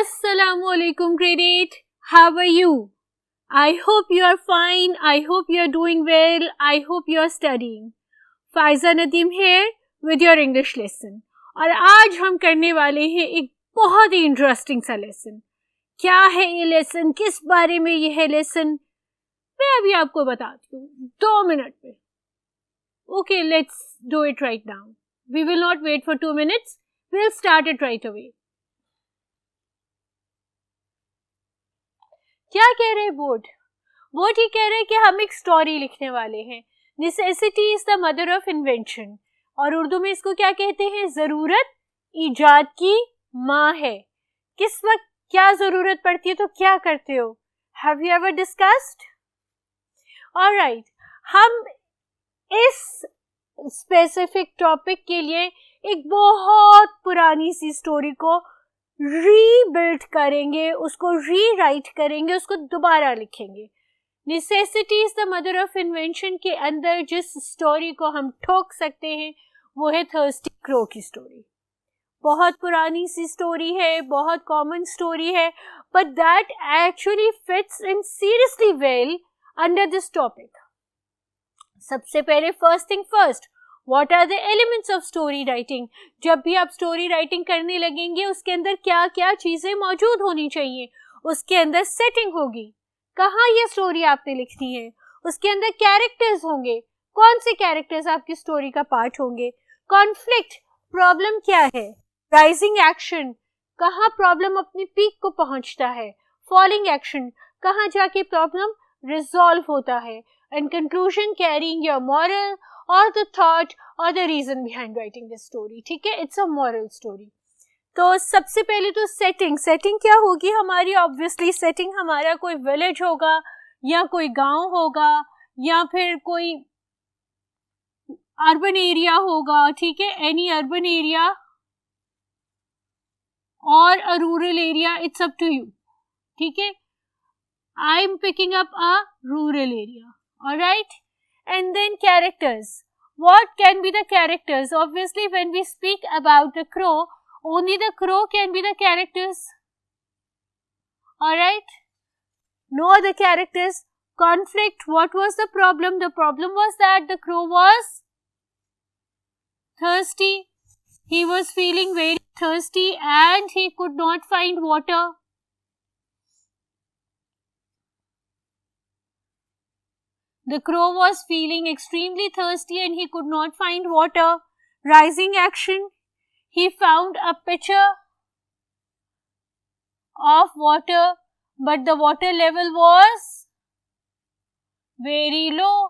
Assalamualaikum grade 8. How are you? I hope you are fine. I hope you are doing well. I hope you are studying. Faiza Nadeem here with your English lesson. और आज हम करने वाले हैं एक बहुत ही interesting सा lesson. क्या है ये लेसन, किस बारे में ये है लेसन, मैं अभी आपको बताती हूँ 2 मिनट में. Okay, let's do it right now. We will not wait for 2 minutes. We'll start it right away. क्या कह रहे बोर्ड ये कह रहे हैं कि हम एक स्टोरी लिखने वाले हैं. Necessity is the mother of invention, और उर्दू में इसको क्या कहते हैं, जरूरत ईजाद की माँ है. किस वक्त क्या जरूरत पड़ती है तो क्या करते हो, have you ever discussed? Alright, हम इस स्पेसिफिक टॉपिक के लिए एक बहुत पुरानी सी स्टोरी को रीबिल्ड करेंगे, उसको रीराइट करेंगे, उसको दोबारा लिखेंगे. Necessity is the mother of invention के अंदर जिस स्टोरी को हम ठोक सकते हैं वो है थर्स्टी क्रो की स्टोरी. बहुत पुरानी सी स्टोरी है, बहुत कॉमन स्टोरी है, but that actually fits in seriously well under this topic. सबसे पहले first thing first, What are the elements of story writing? जब भी आप स्टोरी राइटिंग करने लगेंगे उसके अंदर क्या क्या चीजें मौजूद होनी चाहिए. उसके अंदर सेटिंग होगी, कहाँ ये स्टोरी आपने लिखनी है. उसके अंदर कैरेक्टर्स होंगे, कौन से कैरेक्टर्स आपकी स्टोरी का पार्ट होंगे. कॉन्फ्लिक्ट, प्रॉब्लम क्या है. राइजिंग एक्शन, कहाँ प्रॉब्लम अपनी पीक को पहुंचता है. फॉलिंग एक्शन, कहाँ जाके प्रॉब्लम रिजॉल्व होता है. And conclusion, carrying your moral or the thought or the reason behind writing this story. ठीक है, it's a moral story. तो सबसे पहले तो सेटिंग क्या होगी हमारी. ऑब्वियसली सेटिंग हमारा कोई विलेज होगा या कोई गांव होगा या फिर कोई अर्बन एरिया होगा. ठीक है, एनी अर्बन एरिया और a rural area, it's up to you. ठीक है, I am picking up a rural area. Alright. And then characters. What can be the characters? Obviously, when we speak about the crow, only the crow can be the characters. Alright? No other characters. Conflict. What was the problem? The problem was that the crow was thirsty. He was feeling very thirsty and he could not find water. The crow was feeling extremely thirsty and he could not find water. Rising action. He found a pitcher of water, but the water level was very low.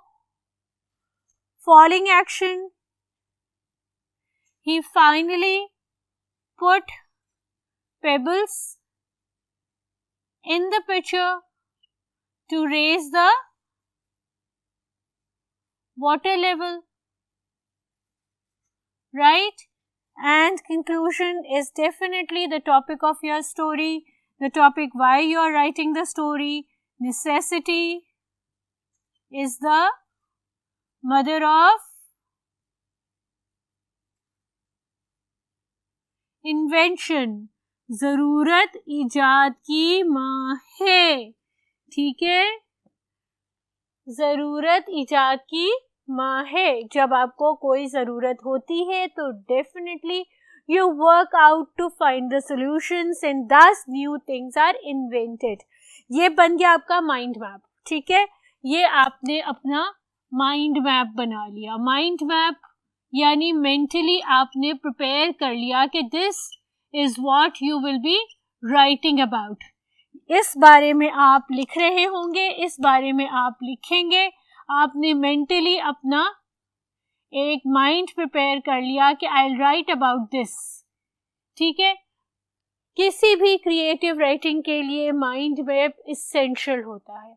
Falling action. He finally put pebbles in the pitcher to raise the water level. Right? And conclusion is definitely the topic of your story, the topic why you are writing the story. Necessity is the mother of invention. जरूरत ईजाद की माँ है. ठीक है, जरूरत ईजाद की माँ है. जब आपको कोई ज़रूरत होती है तो definitely you work out to find the solutions and thus new things are invented. ये बन गया आपका माइंड मैप. ठीक है, ये आपने अपना माइंड मैप बना लिया. माइंड मैप यानी मेंटली आपने प्रिपेयर कर लिया कि this is what you will be writing about. इस बारे में आप लिख रहे होंगे, इस बारे में आप लिखेंगे. आपने मेंटली अपना एक माइंड प्रिपेयर कर लिया कि I will write about this. ठीक है, किसी भी क्रिएटिव राइटिंग के लिए माइंड मैप इसेंशियल होता है.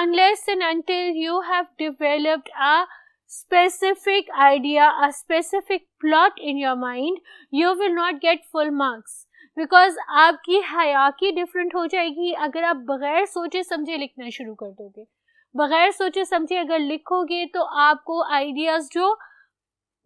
Unless and until you have developed a specific idea, a specific plot in your mind, you will not get full marks. Because आपकी हयाकी different हो जाएगी अगर आप बगैर सोचे समझे लिखना शुरू कर दोगे. बगैर सोचे समझे अगर लिखोगे तो आपको आइडियाज जो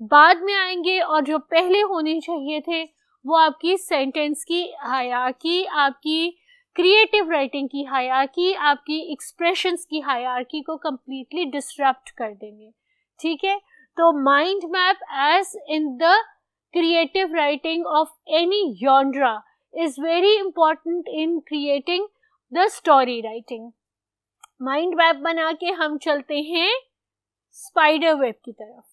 बाद में आएंगे और जो पहले होने चाहिए थे वो आपकी सेंटेंस की हायरार्की, आपकी क्रिएटिव राइटिंग की हायरार्की, आपकी एक्सप्रेशंस की हायरार्की को कंप्लीटली डिसरप्ट कर देंगे। ठीक है, तो mind map as in the creative writing of any genre is very important in creating the story writing. Mind map बना के हम चलते हैं स्पाइडर वेब की तरफ।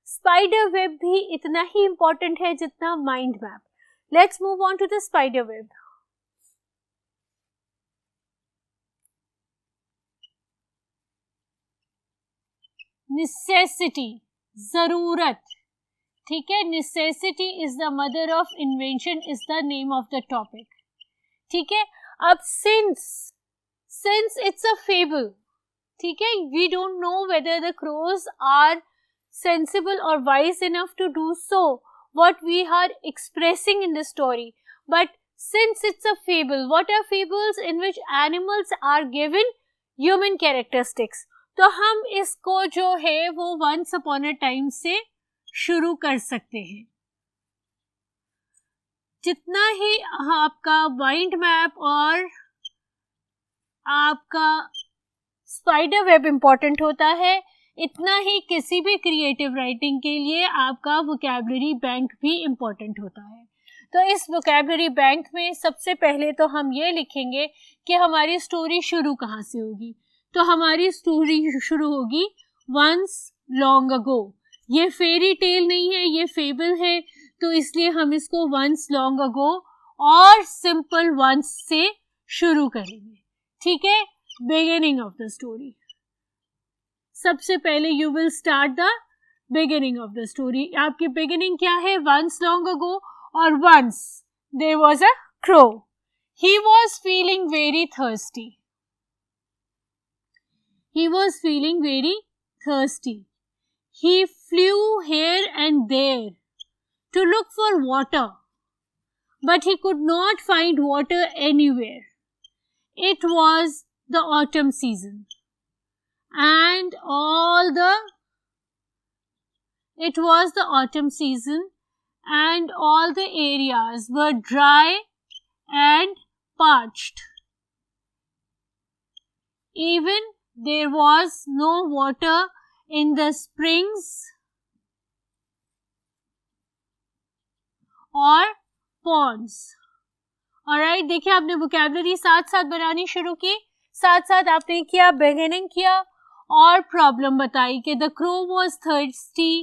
स्पाइडर वेब भी इतना ही इंपॉर्टेंट है जितना mind map. Let's move on to the spider web. Necessity, जरूरत। ठीक है, necessity is the mother of invention is the name of the topic. ठीक है, अब सिंस इट्स अ फेबल, ठीक है, we don't know whether the crows are sensible or wise enough to do so what we are expressing in the story, but since it's a fable, what are fables? In which animals are given human characteristics, तो हम इसको जो है वो once upon a time से शुरू कर सकते हैं। जितना ही आपका माइंड मैप और आपका स्पाइडर वेब इंपॉर्टेंट होता है, इतना ही किसी भी क्रिएटिव राइटिंग के लिए आपका वोकैबुलरी बैंक भी इम्पोर्टेंट होता है। तो इस वोकैबुलरी बैंक में सबसे पहले तो हम ये लिखेंगे कि हमारी स्टोरी शुरू कहाँ से होगी। तो हमारी स्टोरी शुरू होगी वंस लॉन्ग अगो। ये फेरी टेल नहीं है, ये फेबल है, तो इसलिए हम इसको वंस लॉन्ग अगो और सिंपल वंस से शुरू करेंगे। ठीक है, बिगिनिंग ऑफ द स्टोरी। सबसे पहले you will start the beginning of the story. आपकी बिगिनिंग क्या है? वंस लॉन्ग अगो और once there was a crow, he was feeling very thirsty, he was feeling very thirsty. He flew here and there to look for water, but he could not find water anywhere. It was the autumn season, and all the areas were dry and parched. Even there was no water in the springs or ponds. Alright, देखिए आपने vocabulary साथ साथ बनानी शुरू की, साथ साथ आपने किया beginning किया और problem बताई कि the crow was thirsty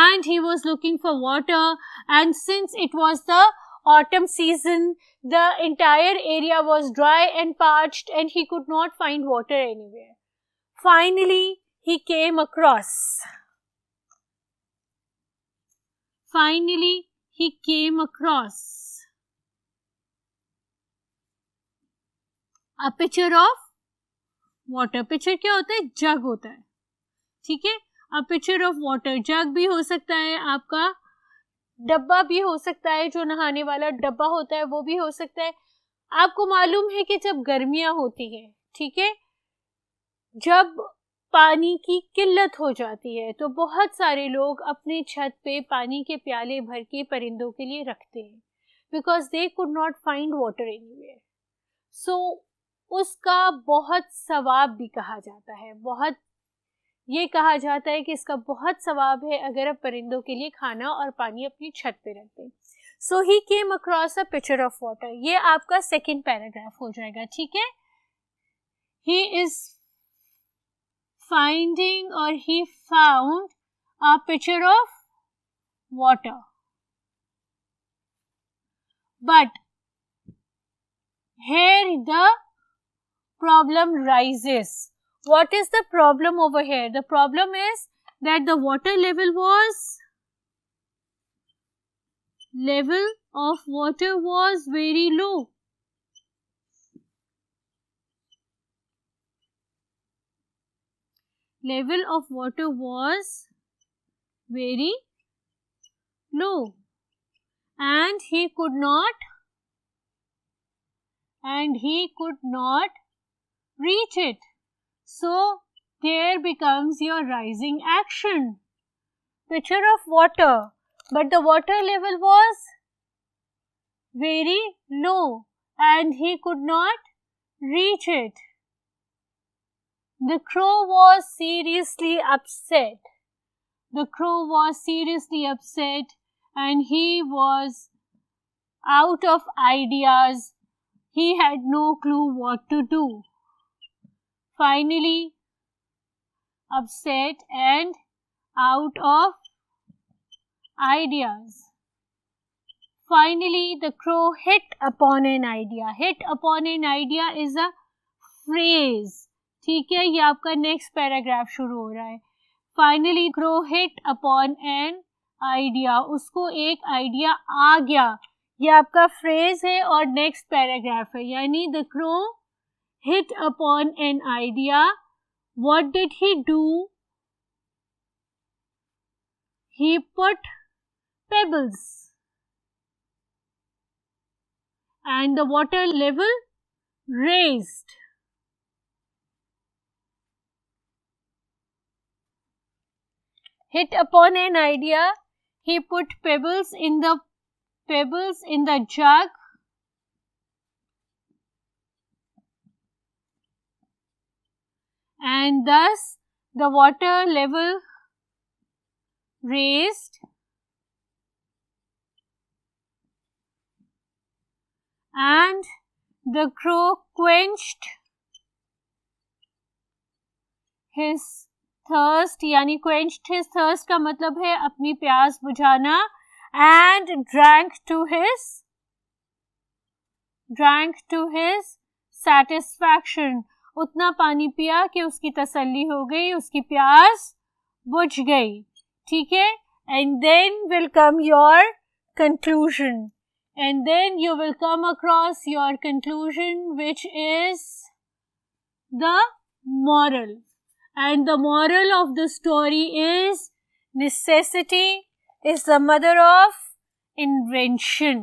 and he was looking for water, and since it was the autumn season, the entire area was dry and parched and he could not find water anywhere. Finally, he came across a pitcher of water. pitcher क्या होता है? जग होता है। ठीक है, a pitcher of water, जग भी हो सकता है, आपका डब्बा भी हो सकता है, जो नहाने वाला डब्बा होता है वो भी हो सकता है। आपको मालूम है कि जब गर्मियां होती हैं, ठीक है, जब पानी की किल्लत हो जाती है तो बहुत सारे लोग अपने छत पे पानी के प्याले भर के परिंदों के लिए रखते हैं, because they could not find water anywhere. सो उसका बहुत सवाब भी कहा जाता है, ये कहा जाता है कि इसका बहुत सवाब है अगर आप परिंदों के लिए खाना और पानी अपनी छत पे रखते हैं। So he came across a picture of water, ये आपका सेकेंड पैराग्राफ हो जाएगा। ठीक है, he is finding or he found a pitcher of water, but here the problem rises. What is the problem over here? The problem is that the water level of water was very low. Level of water was very low and he could not reach it. So there becomes your rising action. Pitcher of water, but the water level was very low and he could not reach it. The crow was seriously upset. The crow was seriously upset and he was out of ideas. He had no clue what to do. Finally, upset and out of ideas. Finally, the crow hit upon an idea. Hit upon an idea is a phrase. ठीक है, ये आपका next paragraph शुरू हो रहा है. Finally, crow hit upon an idea. उसको एक आइडिया आ गया. ये आपका फ्रेज है और नेक्स्ट पैराग्राफ है. यानी the crow hit upon an idea. What did he do? He put pebbles and the water level raised. Hit upon an idea, he put pebbles in the jug and thus the water level raised and the crow quenched his thirst. यानी quenched his thirst का मतलब है अपनी प्यास बुझाना. And drank to his satisfaction. उतना पानी पिया कि उसकी तसल्ली हो गई, उसकी प्यास बुझ गई. ठीक है. And then will come your conclusion. And then you will come across your conclusion, which is the moral. And the moral of the story is necessity is the mother of invention.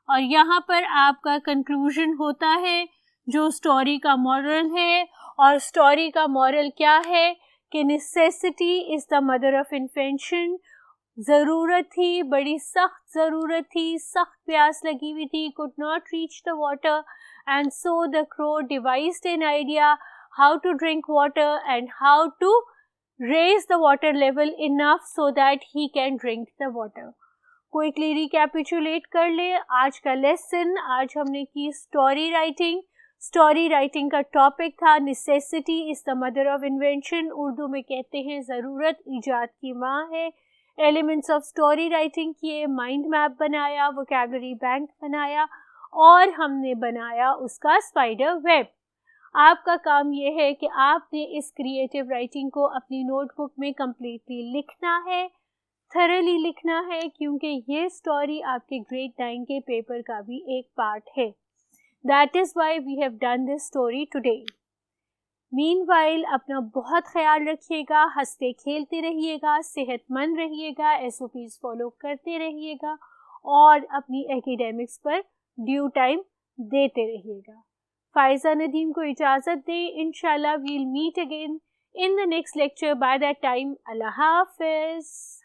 और यहाँ पर आपका conclusion होता है जो story का moral है. और स्टोरी का मॉरल क्या है कि necessity is the mother of invention. ज़रूरत थी, बड़ी सख्त ज़रूरत थी, सख्त प्यास लगी हुई थी, could not reach the water, and so the crow devised an idea how to drink water and how to raise the water level enough so that he can drink the water. Quickly recapitulate कर ले आज का lesson. आज हमने की story writing. Story writing का topic था necessity is the mother of invention. Urdu में कहते हैं ज़रूरत ईजाद की माँ है. एलिमेंट्स ऑफ स्टोरी राइटिंग किए, माइंड मैप बनाया, वोकैबुलरी बैंक बनाया और हमने बनाया उसका स्पाइडर वेब. आपका काम ये है कि आपने इस क्रिएटिव राइटिंग को अपनी नोटबुक में कम्प्लीटली लिखना है, थरली लिखना है, क्योंकि ये स्टोरी आपके ग्रेड 9 के पेपर का भी एक पार्ट है. That is why we have done this story today. Meanwhile अपना बहुत ख्याल रखिएगा, हंसते खेलते रहिएगा, सेहतमंद रहिएगा, SOPs फॉलो करते रहिएगा और अपनी एकेडमिक्स पर ड्यू टाइम देते रहिएगा. फाइजा नदीम को इजाज़त दें. इंशाल्लाह we'll meet again in the next lecture. By that time, Allah Hafiz.